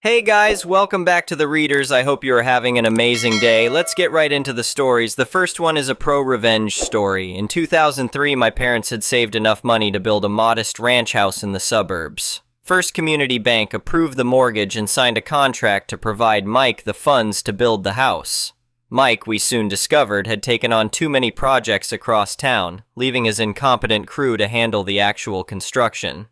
Hey guys, welcome back to the Readers. I hope you are having an amazing day. Let's get right into the stories. The first one is a pro-revenge story. In 2003, my parents had saved enough money to build a modest ranch house in the suburbs. First Community Bank approved the mortgage and signed a contract to provide Mike the funds to build the house. Mike, we soon discovered, had taken on too many projects across town, leaving his incompetent crew to handle the actual construction.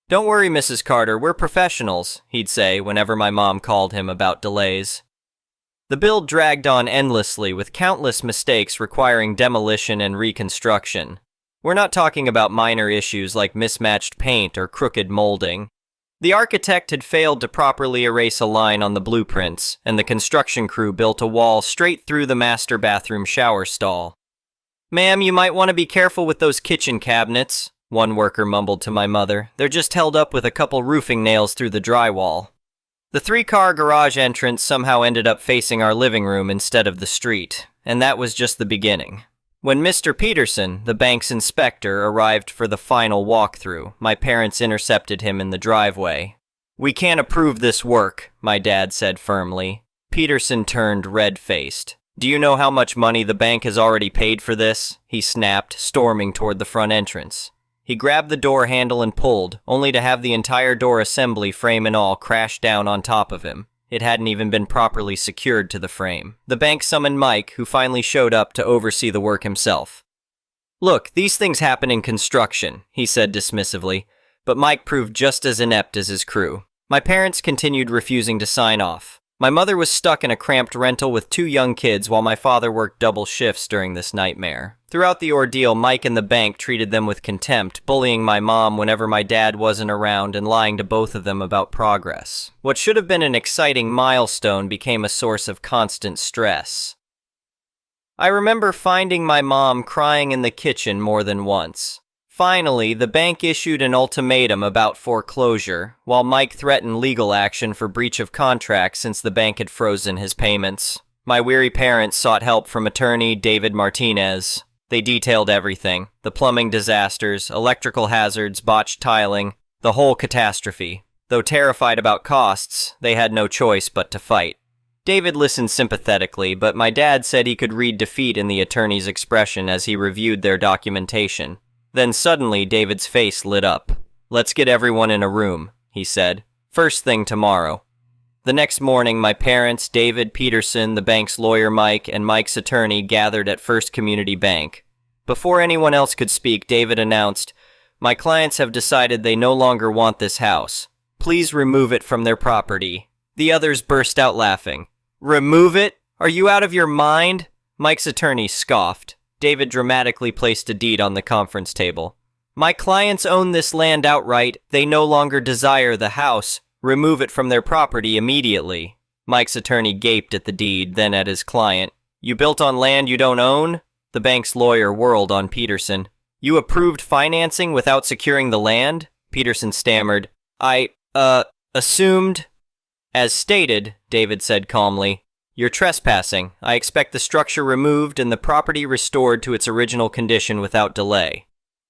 "Don't worry, Mrs. Carter, we're professionals," he'd say whenever my mom called him about delays. The build dragged on endlessly, with countless mistakes requiring demolition and reconstruction. We're not talking about minor issues like mismatched paint or crooked molding. The architect had failed to properly erase a line on the blueprints, and the construction crew built a wall straight through the master bathroom shower stall. "Ma'am, you might want to be careful with those kitchen cabinets," one worker mumbled to my mother. "They're just held up with a couple roofing nails through the drywall." The three-car garage entrance somehow ended up facing our living room instead of the street, and that was just the beginning. When Mr. Peterson, the bank's inspector, arrived for the final walkthrough, my parents intercepted him in the driveway. "We can't approve this work," my dad said firmly. Peterson turned red-faced. "Do you know how much money the bank has already paid for this?" he snapped, storming toward the front entrance. He grabbed the door handle and pulled, only to have the entire door assembly, frame and all, crash down on top of him. It hadn't even been properly secured to the frame. The bank summoned Mike, who finally showed up to oversee the work himself. "Look, these things happen in construction," he said dismissively, but Mike proved just as inept as his crew. My parents continued refusing to sign off. My mother was stuck in a cramped rental with 2 young kids while my father worked double shifts during this nightmare. Throughout the ordeal, Mike and the bank treated them with contempt, bullying my mom whenever my dad wasn't around and lying to both of them about progress. What should have been an exciting milestone became a source of constant stress. I remember finding my mom crying in the kitchen more than once. Finally, the bank issued an ultimatum about foreclosure, while Mike threatened legal action for breach of contract since the bank had frozen his payments. My weary parents sought help from attorney David Martinez. They detailed everything: the plumbing disasters, electrical hazards, botched tiling, the whole catastrophe. Though terrified about costs, they had no choice but to fight. David listened sympathetically, but my dad said he could read defeat in the attorney's expression as he reviewed their documentation. Then suddenly, David's face lit up. "Let's get everyone in a room," he said. "First thing tomorrow." The next morning, my parents, David Peterson, the bank's lawyer Mike, and Mike's attorney gathered at First Community Bank. Before anyone else could speak, David announced, "My clients have decided they no longer want this house. Please remove it from their property." The others burst out laughing. "Remove it? Are you out of your mind?" Mike's attorney scoffed. David dramatically placed a deed on the conference table. "My clients own this land outright. They no longer desire the house. Remove it from their property immediately." Mike's attorney gaped at the deed, then at his client. "You built on land you don't own?" The bank's lawyer whirled on Peterson. "You approved financing without securing the land?" Peterson stammered. I assumed." "As stated," David said calmly, "you're trespassing. I expect the structure removed and the property restored to its original condition without delay."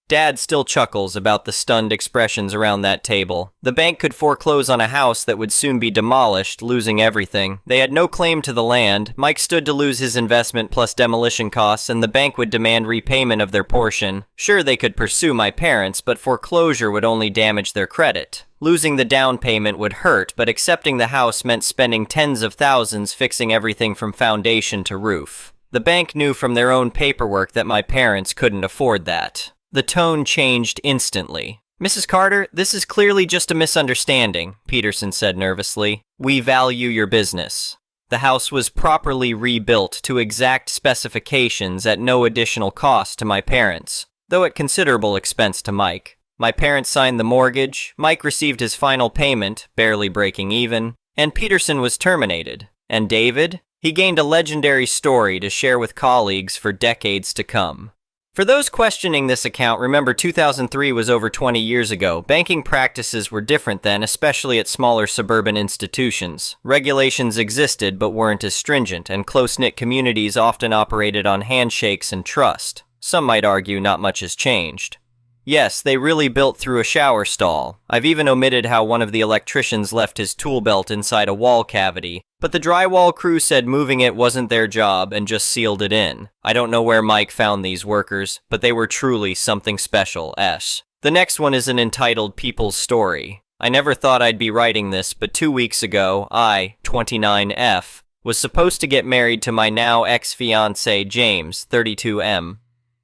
Dad still chuckles about the stunned expressions around that table. The bank could foreclose on a house that would soon be demolished, losing everything. They had no claim to the land. Mike stood to lose his investment plus demolition costs, and the bank would demand repayment of their portion. Sure, they could pursue my parents, but foreclosure would only damage their credit. Losing the down payment would hurt, but accepting the house meant spending tens of thousands fixing everything from foundation to roof. The bank knew from their own paperwork that my parents couldn't afford that. The tone changed instantly. "Mrs. Carter, this is clearly just a misunderstanding," Peterson said nervously. "We value your business." The house was properly rebuilt to exact specifications at no additional cost to my parents, though at considerable expense to Mike. My parents signed the mortgage, Mike received his final payment, barely breaking even, and Peterson was terminated. And David? He gained a legendary story to share with colleagues for decades to come. For those questioning this account, remember 2003 was over 20 years ago. Banking practices were different then, especially at smaller suburban institutions. Regulations existed but weren't as stringent, and close-knit communities often operated on handshakes and trust. Some might argue not much has changed. Yes, they really built through a shower stall. I've even omitted how one of the electricians left his tool belt inside a wall cavity, but the drywall crew said moving it wasn't their job and just sealed it in. I don't know where Mike found these workers, but they were truly something special. The next one is an entitled People's Story. I never thought I'd be writing this, but 2 weeks ago, I, 29F, was supposed to get married to my now ex-fiancé James, 32M.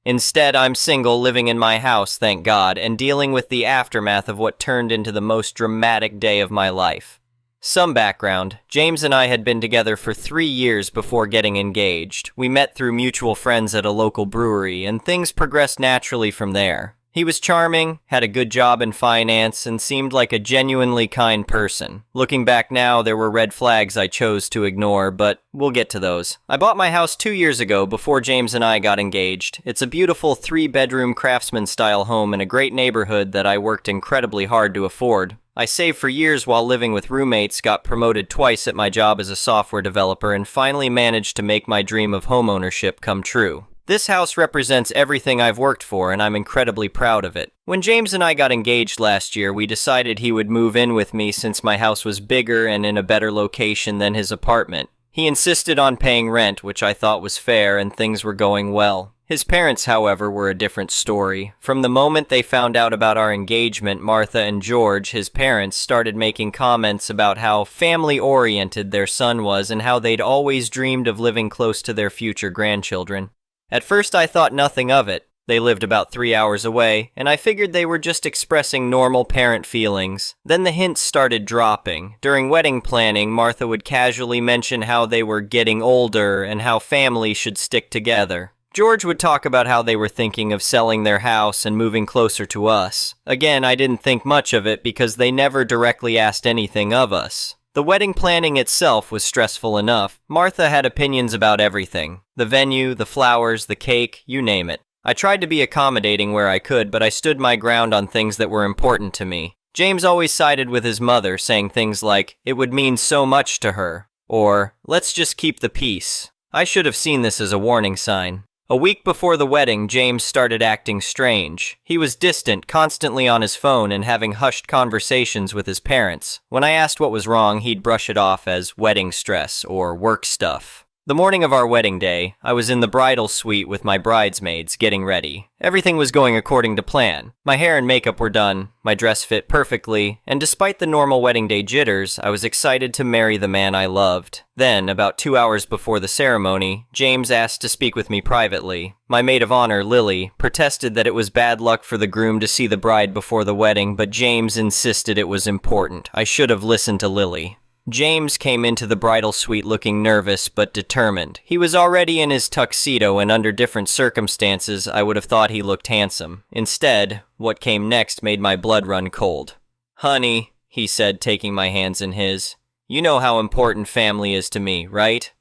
Instead, I'm single, living in my house, thank God, and dealing with the aftermath of what turned into the most dramatic day of my life. Some background. James and I had been together for 3 years before getting engaged. We met through mutual friends at a local brewery, and things progressed naturally from there. He was charming, had a good job in finance, and seemed like a genuinely kind person. Looking back now, there were red flags I chose to ignore, but we'll get to those. I bought my house 2 years ago before James and I got engaged. It's a beautiful 3-bedroom craftsman-style home in a great neighborhood that I worked incredibly hard to afford. I saved for years while living with roommates, got promoted twice at my job as a software developer, and finally managed to make my dream of homeownership come true. This house represents everything I've worked for, and I'm incredibly proud of it. When James and I got engaged last year, we decided he would move in with me since my house was bigger and in a better location than his apartment. He insisted on paying rent, which I thought was fair, and things were going well. His parents, however, were a different story. From the moment they found out about our engagement, Martha and George, his parents, started making comments about how family-oriented their son was and how they'd always dreamed of living close to their future grandchildren. At first I thought nothing of it. They lived about 3 hours away, and I figured they were just expressing normal parent feelings. Then the hints started dropping. During wedding planning, Martha would casually mention how they were getting older and how family should stick together. George would talk about how they were thinking of selling their house and moving closer to us. Again, I didn't think much of it because they never directly asked anything of us. The wedding planning itself was stressful enough. Martha had opinions about everything. The venue, the flowers, the cake, you name it. I tried to be accommodating where I could, but I stood my ground on things that were important to me. James always sided with his mother, saying things like, "It would mean so much to her," or, "Let's just keep the peace." I should have seen this as a warning sign. A week before the wedding, James started acting strange. He was distant, constantly on his phone and having hushed conversations with his parents. When I asked what was wrong, he'd brush it off as wedding stress or work stuff. The morning of our wedding day, I was in the bridal suite with my bridesmaids, getting ready. Everything was going according to plan. My hair and makeup were done, my dress fit perfectly, and despite the normal wedding day jitters, I was excited to marry the man I loved. Then, about 2 hours before the ceremony, James asked to speak with me privately. My maid of honor, Lily, protested that it was bad luck for the groom to see the bride before the wedding, but James insisted it was important. I should have listened to Lily. James came into the bridal suite looking nervous but determined. He was already in his tuxedo, and under different circumstances, I would have thought he looked handsome. Instead, what came next made my blood run cold. "Honey," he said, taking my hands in his, "you know how important family is to me, right?"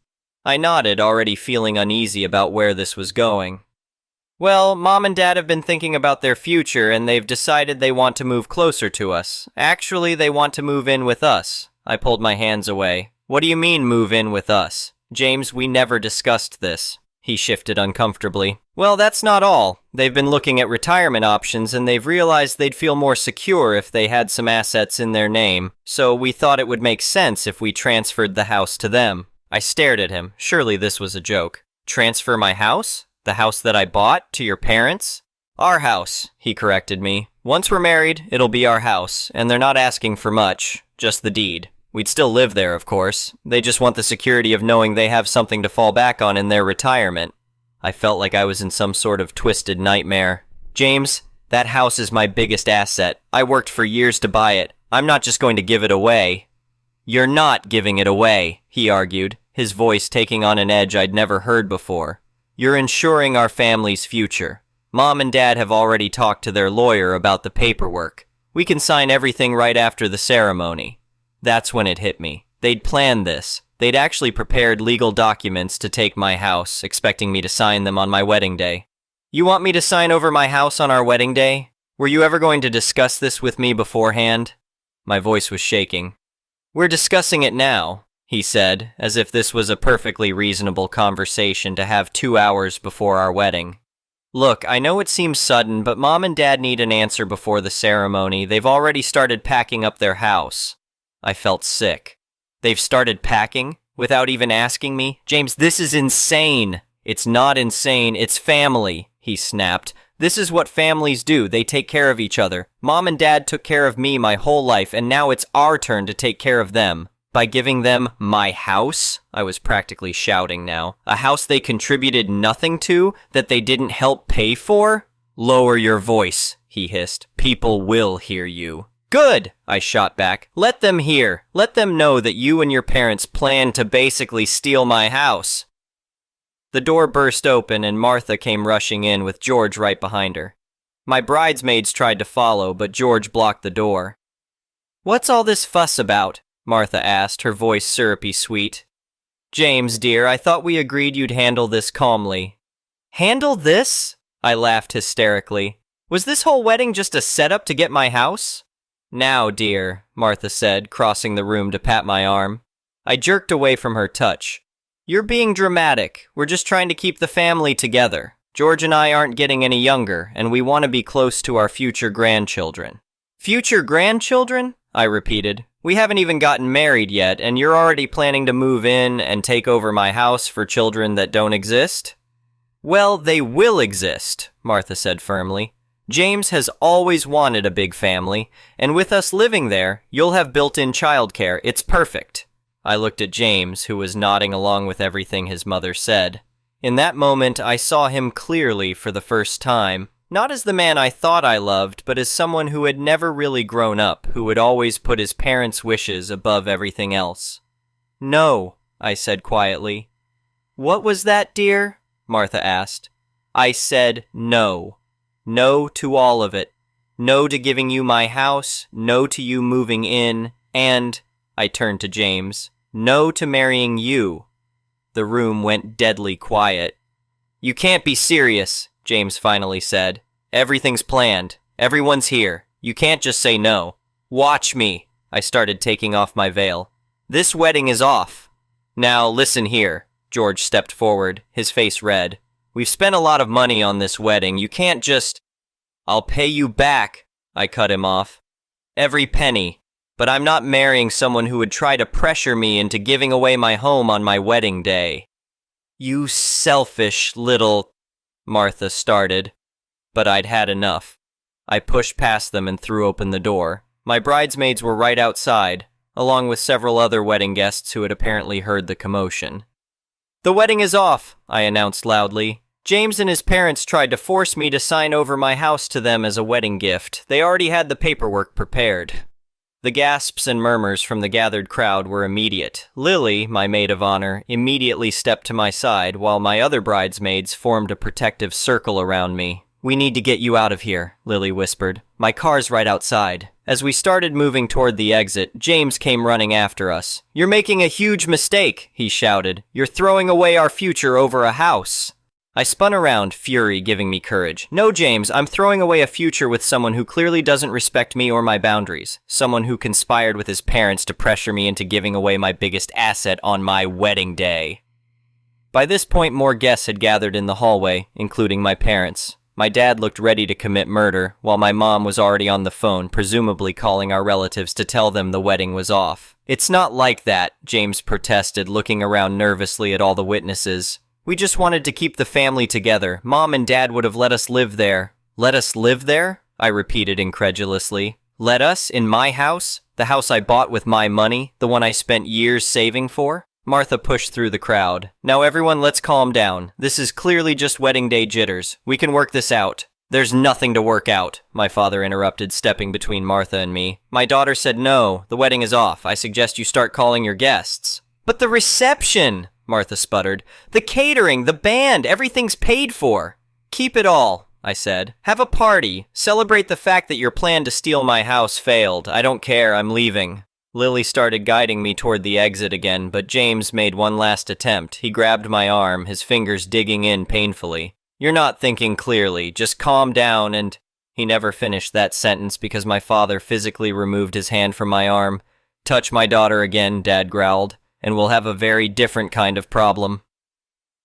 I nodded, already feeling uneasy about where this was going. "Well, Mom and Dad have been thinking about their future, and they've decided they want to move closer to us. Actually, they want to move in with us." I pulled my hands away. "What do you mean, move in with us? James, we never discussed this." He shifted uncomfortably. "Well, that's not all. They've been looking at retirement options, and they've realized they'd feel more secure if they had some assets in their name. So we thought it would make sense if we transferred the house to them." I stared at him. Surely this was a joke. "Transfer my house? The house that I bought? To your parents?" "Our house," he corrected me. "Once we're married, it'll be our house, and they're not asking for much. Just the deed. We'd still live there, of course. They just want the security of knowing they have something to fall back on in their retirement." I felt like I was in some sort of twisted nightmare. "James, that house is my biggest asset. I worked for years to buy it. I'm not just going to give it away." "You're not giving it away," he argued, his voice taking on an edge I'd never heard before. "You're ensuring our family's future. Mom and Dad have already talked to their lawyer about the paperwork. We can sign everything right after the ceremony." That's when it hit me. They'd planned this. They'd actually prepared legal documents to take my house, expecting me to sign them on my wedding day. "You want me to sign over my house on our wedding day? Were you ever going to discuss this with me beforehand?" My voice was shaking. "We're discussing it now," he said, as if this was a perfectly reasonable conversation to have 2 hours before our wedding. Look, I know it seems sudden, but Mom and Dad need an answer before the ceremony. They've already started packing up their house. I felt sick. They've started packing? Without even asking me? James, this is insane. It's not insane, it's family, he snapped. This is what families do. They take care of each other. Mom and Dad took care of me my whole life, and now it's our turn to take care of them. By giving them my house? I was practically shouting now. A house they contributed nothing to, that they didn't help pay for? Lower your voice, he hissed. People will hear you. Good, I shot back. Let them hear. Let them know that you and your parents planned to basically steal my house. The door burst open and Martha came rushing in with George right behind her. My bridesmaids tried to follow, but George blocked the door. What's all this fuss about? Martha asked, her voice syrupy sweet. James, dear, I thought we agreed you'd handle this calmly. Handle this? I laughed hysterically. Was this whole wedding just a setup to get my house? Now, dear, Martha said, crossing the room to pat my arm. I jerked away from her touch. You're being dramatic. We're just trying to keep the family together. George and I aren't getting any younger, and we want to be close to our future grandchildren. Future grandchildren? I repeated. We haven't even gotten married yet, and you're already planning to move in and take over my house for children that don't exist? Well, they will exist, Martha said firmly. James has always wanted a big family, and with us living there, you'll have built-in childcare. It's perfect. I looked at James, who was nodding along with everything his mother said. In that moment, I saw him clearly for the first time, not as the man I thought I loved, but as someone who had never really grown up, who would always put his parents' wishes above everything else. No, I said quietly. What was that, dear? Martha asked. I said no. No to all of it. No to giving you my house, no to you moving in, and, I turned to James, no to marrying you. The room went deadly quiet. You can't be serious, James finally said. Everything's planned. Everyone's here. You can't just say no. Watch me. I started taking off my veil. This wedding is off. Now listen here. George stepped forward, his face red. We've spent a lot of money on this wedding. You can't just... I'll pay you back, I cut him off. Every penny. But I'm not marrying someone who would try to pressure me into giving away my home on my wedding day. You selfish little... Martha started. But I'd had enough. I pushed past them and threw open the door. My bridesmaids were right outside, along with several other wedding guests who had apparently heard the commotion. The wedding is off, I announced loudly. James and his parents tried to force me to sign over my house to them as a wedding gift. They already had the paperwork prepared. The gasps and murmurs from the gathered crowd were immediate. Lily, my maid of honor, immediately stepped to my side, while my other bridesmaids formed a protective circle around me. We need to get you out of here, Lily whispered. My car's right outside. As we started moving toward the exit, James came running after us. You're making a huge mistake, he shouted. You're throwing away our future over a house. I spun around, fury giving me courage. No, James, I'm throwing away a future with someone who clearly doesn't respect me or my boundaries. Someone who conspired with his parents to pressure me into giving away my biggest asset on my wedding day. By this point, more guests had gathered in the hallway, including my parents. My dad looked ready to commit murder, while my mom was already on the phone, presumably calling our relatives to tell them the wedding was off. It's not like that, James protested, looking around nervously at all the witnesses. We just wanted to keep the family together. Mom and Dad would have let us live there. Let us live there? I repeated incredulously. Let us? In my house? The house I bought with my money? The one I spent years saving for? Martha pushed through the crowd. Now everyone, let's calm down. This is clearly just wedding day jitters. We can work this out. There's nothing to work out, my father interrupted, stepping between Martha and me. My daughter said no, the wedding is off. I suggest you start calling your guests. But the reception, Martha sputtered. The catering, the band, everything's paid for. Keep it all, I said. Have a party. Celebrate the fact that your plan to steal my house failed. I don't care, I'm leaving. Lily started guiding me toward the exit again, but James made one last attempt. He grabbed my arm, his fingers digging in painfully. You're not thinking clearly. Just calm down and... He never finished that sentence because my father physically removed his hand from my arm. Touch my daughter again, Dad growled, and we'll have a very different kind of problem.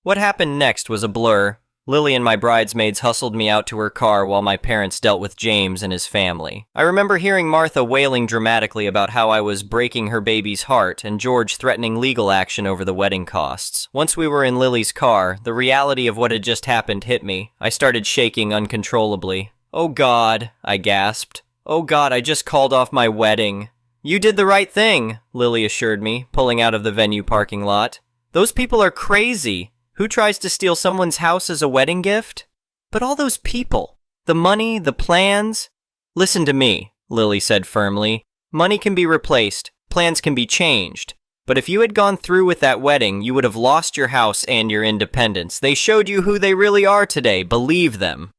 What happened next was a blur. Lily and my bridesmaids hustled me out to her car while my parents dealt with James and his family. I remember hearing Martha wailing dramatically about how I was breaking her baby's heart and George threatening legal action over the wedding costs. Once we were in Lily's car, the reality of what had just happened hit me. I started shaking uncontrollably. "Oh God," I gasped. "Oh God, I just called off my wedding." "You did the right thing," Lily assured me, pulling out of the venue parking lot. "Those people are crazy. Who tries to steal someone's house as a wedding gift? But all those people, the money, the plans." "Listen to me," Lily said firmly. "Money can be replaced, plans can be changed. But if you had gone through with that wedding, you would have lost your house and your independence. They showed you who they really are today. Believe them."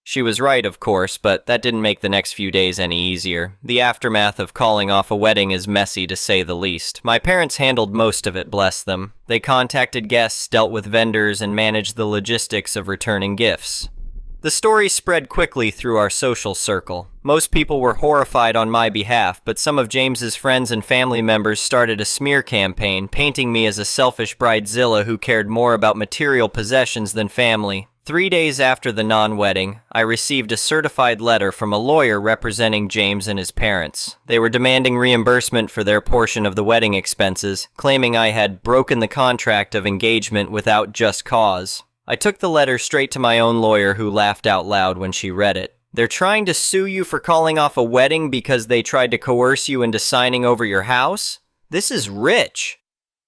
She was right, of course, but that didn't make the next few days any easier. The aftermath of calling off a wedding is messy, to say the least. My parents handled most of it, bless them. They contacted guests, dealt with vendors, and managed the logistics of returning gifts. The story spread quickly through our social circle. Most people were horrified on my behalf, but some of James's friends and family members started a smear campaign, painting me as a selfish bridezilla who cared more about material possessions than family. 3 days after the non-wedding, I received a certified letter from a lawyer representing James and his parents. They were demanding reimbursement for their portion of the wedding expenses, claiming I had broken the contract of engagement without just cause. I took the letter straight to my own lawyer, who laughed out loud when she read it. "They're trying to sue you for calling off a wedding because they tried to coerce you into signing over your house? This is rich."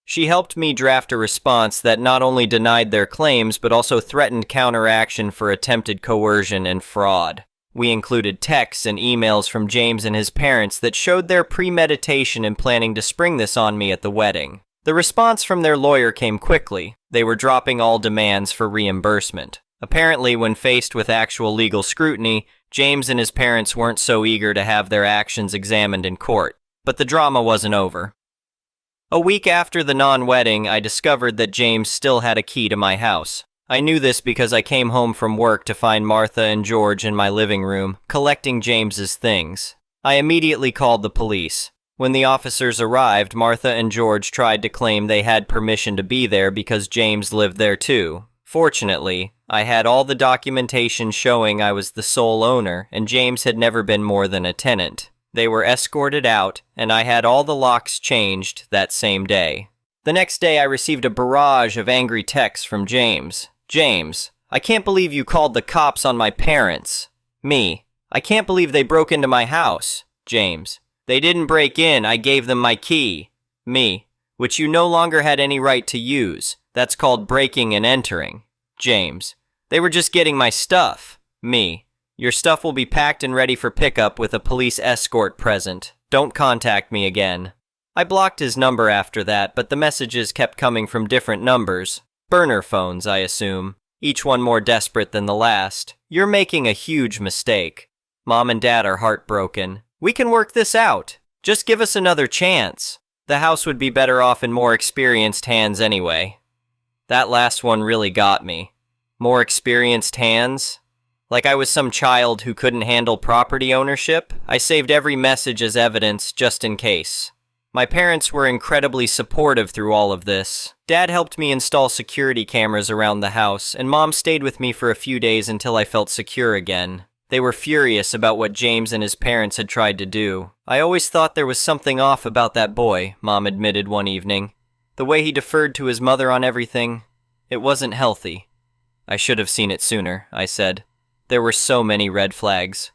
She helped me draft a response that not only denied their claims, but also threatened counteraction for attempted coercion and fraud. We included texts and emails from James and his parents that showed their premeditation in planning to spring this on me at the wedding. The response from their lawyer came quickly. They were dropping all demands for reimbursement. Apparently, when faced with actual legal scrutiny, James and his parents weren't so eager to have their actions examined in court. But the drama wasn't over. A week after the non-wedding, I discovered that James still had a key to my house. I knew this because I came home from work to find Martha and George in my living room, collecting James's things. I immediately called the police. When the officers arrived, Martha and George tried to claim they had permission to be there because James lived there too. Fortunately, I had all the documentation showing I was the sole owner, and James had never been more than a tenant. They were escorted out, and I had all the locks changed that same day. The next day, I received a barrage of angry texts from James. "James, I can't believe you called the cops on my parents." Me, "I can't believe they broke into my house." James, "They didn't break in, I gave them my key." Me, "Which you no longer had any right to use. That's called breaking and entering." James, "They were just getting my stuff." Me, "Your stuff will be packed and ready for pickup with a police escort present. Don't contact me again." I blocked his number after that, but the messages kept coming from different numbers. Burner phones, I assume. Each one more desperate than the last. "You're making a huge mistake. Mom and Dad are heartbroken. We can work this out. Just give us another chance." The house would be better off in more experienced hands anyway. That last one really got me. More experienced hands? Like I was some child who couldn't handle property ownership? I saved every message as evidence, just in case. My parents were incredibly supportive through all of this. Dad helped me install security cameras around the house, and Mom stayed with me for a few days until I felt secure again. They were furious about what James and his parents had tried to do. "I always thought there was something off about that boy," Mom admitted one evening. "The way he deferred to his mother on everything, it wasn't healthy." "I should have seen it sooner," I said. There were so many red flags.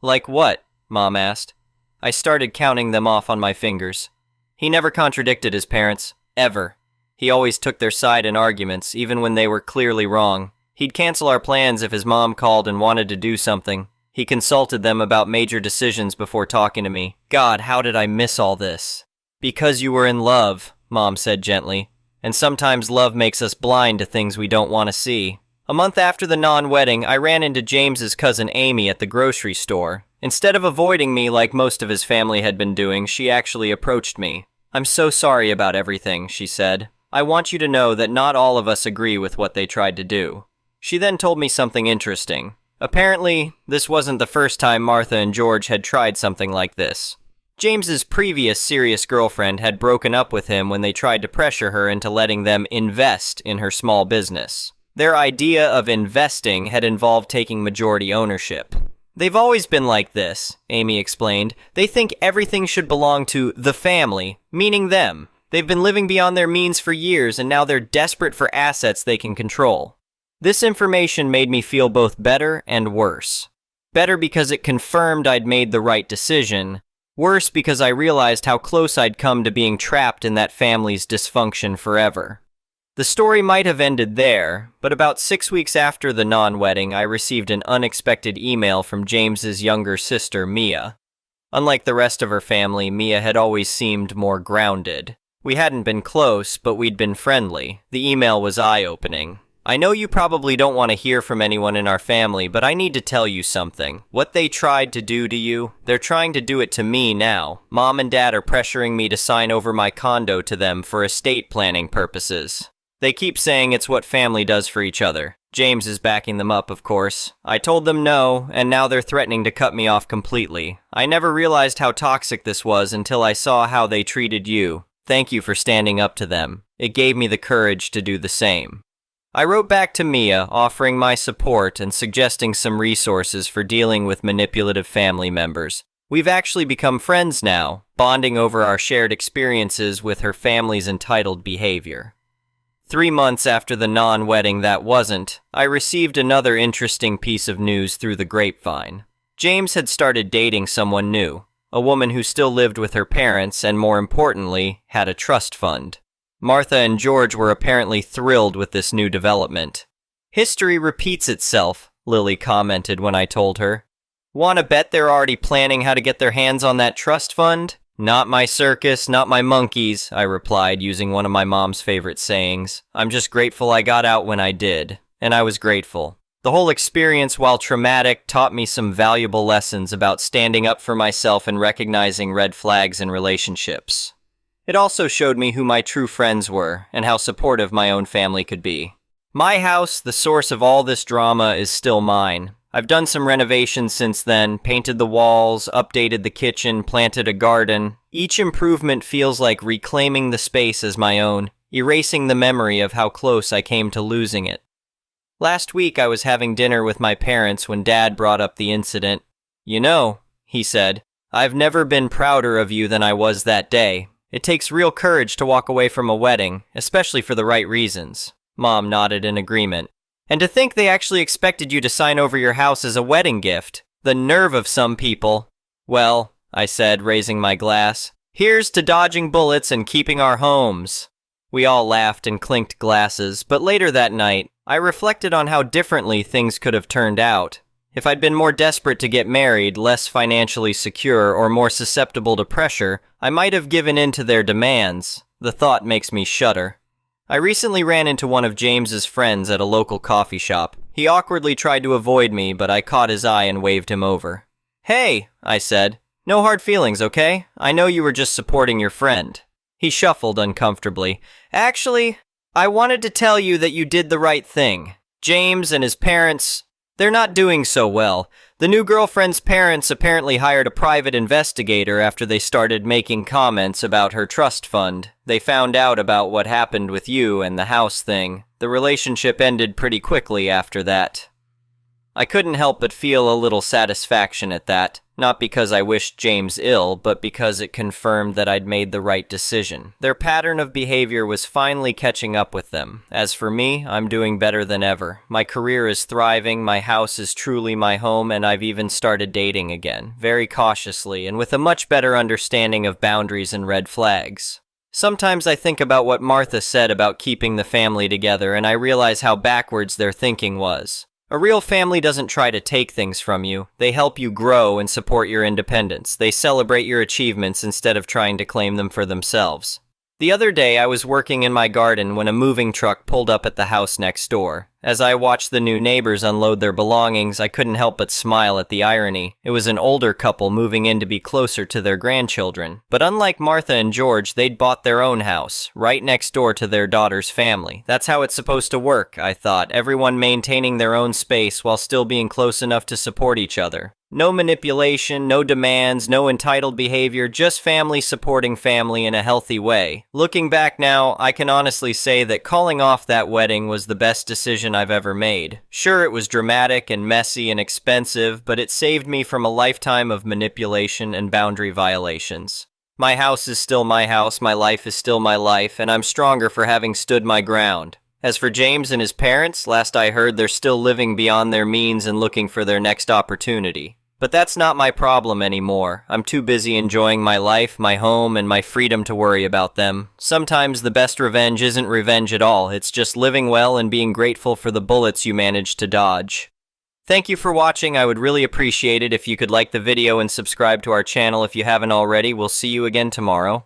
"Like what?" Mom asked. I started counting them off on my fingers. He never contradicted his parents, ever. He always took their side in arguments, even when they were clearly wrong. He'd cancel our plans if his mom called and wanted to do something. He consulted them about major decisions before talking to me. God, how did I miss all this? "Because you were in love," Mom said gently. "And sometimes love makes us blind to things we don't want to see." A month after the non-wedding, I ran into James's cousin Amy at the grocery store. Instead of avoiding me like most of his family had been doing, she actually approached me. "I'm so sorry about everything," she said. "I want you to know that not all of us agree with what they tried to do." She then told me something interesting. Apparently, this wasn't the first time Martha and George had tried something like this. James's previous serious girlfriend had broken up with him when they tried to pressure her into letting them invest in her small business. Their idea of investing had involved taking majority ownership. They've always been like this, Amy explained. They think everything should belong to the family, meaning them. They've been living beyond their means for years, and now they're desperate for assets they can control. This information made me feel both better and worse. Better because it confirmed I'd made the right decision. Worse because I realized how close I'd come to being trapped in that family's dysfunction forever. The story might have ended there, but about 6 weeks after the non-wedding, I received an unexpected email from James's younger sister, Mia. Unlike the rest of her family, Mia had always seemed more grounded. We hadn't been close, but we'd been friendly. The email was eye-opening. I know you probably don't want to hear from anyone in our family, but I need to tell you something. What they tried to do to you, they're trying to do it to me now. Mom and Dad are pressuring me to sign over my condo to them for estate planning purposes. They keep saying it's what family does for each other. James is backing them up, of course. I told them no, and now they're threatening to cut me off completely. I never realized how toxic this was until I saw how they treated you. Thank you for standing up to them. It gave me the courage to do the same. I wrote back to Mia, offering my support and suggesting some resources for dealing with manipulative family members. We've actually become friends now, bonding over our shared experiences with her family's entitled behavior. 3 months after the non-wedding that wasn't, I received another interesting piece of news through the grapevine. James had started dating someone new, a woman who still lived with her parents and, more importantly, had a trust fund. Martha and George were apparently thrilled with this new development. History repeats itself, Lily commented when I told her. Wanna bet they're already planning how to get their hands on that trust fund? Not my circus, not my monkeys, I replied using one of my mom's favorite sayings. I'm just grateful I got out when I did, and I was grateful. The whole experience, while traumatic, taught me some valuable lessons about standing up for myself and recognizing red flags in relationships. It also showed me who my true friends were and how supportive my own family could be. My house, the source of all this drama, is still mine. I've done some renovations since then, painted the walls, updated the kitchen, planted a garden. Each improvement feels like reclaiming the space as my own, erasing the memory of how close I came to losing it. Last week I was having dinner with my parents when Dad brought up the incident. You know, he said, I've never been prouder of you than I was that day. It takes real courage to walk away from a wedding, especially for the right reasons. Mom nodded in agreement. And to think they actually expected you to sign over your house as a wedding gift. The nerve of some people. Well, I said, raising my glass, here's to dodging bullets and keeping our homes. We all laughed and clinked glasses, but later that night, I reflected on how differently things could have turned out. If I'd been more desperate to get married, less financially secure, or more susceptible to pressure, I might have given in to their demands. The thought makes me shudder. I recently ran into one of James's friends at a local coffee shop. He awkwardly tried to avoid me, but I caught his eye and waved him over. Hey, I said. No hard feelings, okay? I know you were just supporting your friend. He shuffled uncomfortably. Actually, I wanted to tell you that you did the right thing. James and his parents, they're not doing so well. The new girlfriend's parents apparently hired a private investigator after they started making comments about her trust fund. They found out about what happened with you and the house thing. The relationship ended pretty quickly after that. I couldn't help but feel a little satisfaction at that. Not because I wished James ill, but because it confirmed that I'd made the right decision. Their pattern of behavior was finally catching up with them. As for me, I'm doing better than ever. My career is thriving, my house is truly my home, and I've even started dating again, very cautiously, and with a much better understanding of boundaries and red flags. Sometimes I think about what Martha said about keeping the family together, and I realize how backwards their thinking was. A real family doesn't try to take things from you. They help you grow and support your independence. They celebrate your achievements instead of trying to claim them for themselves. The other day, I was working in my garden when a moving truck pulled up at the house next door. As I watched the new neighbors unload their belongings, I couldn't help but smile at the irony. It was an older couple moving in to be closer to their grandchildren. But unlike Martha and George, they'd bought their own house, right next door to their daughter's family. That's how it's supposed to work, I thought, everyone maintaining their own space while still being close enough to support each other. No manipulation, no demands, no entitled behavior, just family supporting family in a healthy way. Looking back now, I can honestly say that calling off that wedding was the best decision I've ever made. Sure, it was dramatic and messy and expensive, but it saved me from a lifetime of manipulation and boundary violations. My house is still my house, my life is still my life, and I'm stronger for having stood my ground. As for James and his parents, last I heard they're still living beyond their means and looking for their next opportunity. But that's not my problem anymore. I'm too busy enjoying my life, my home, and my freedom to worry about them. Sometimes the best revenge isn't revenge at all. It's just living well and being grateful for the bullets you managed to dodge. Thank you for watching. I would really appreciate it if you could like the video and subscribe to our channel if you haven't already. We'll see you again tomorrow.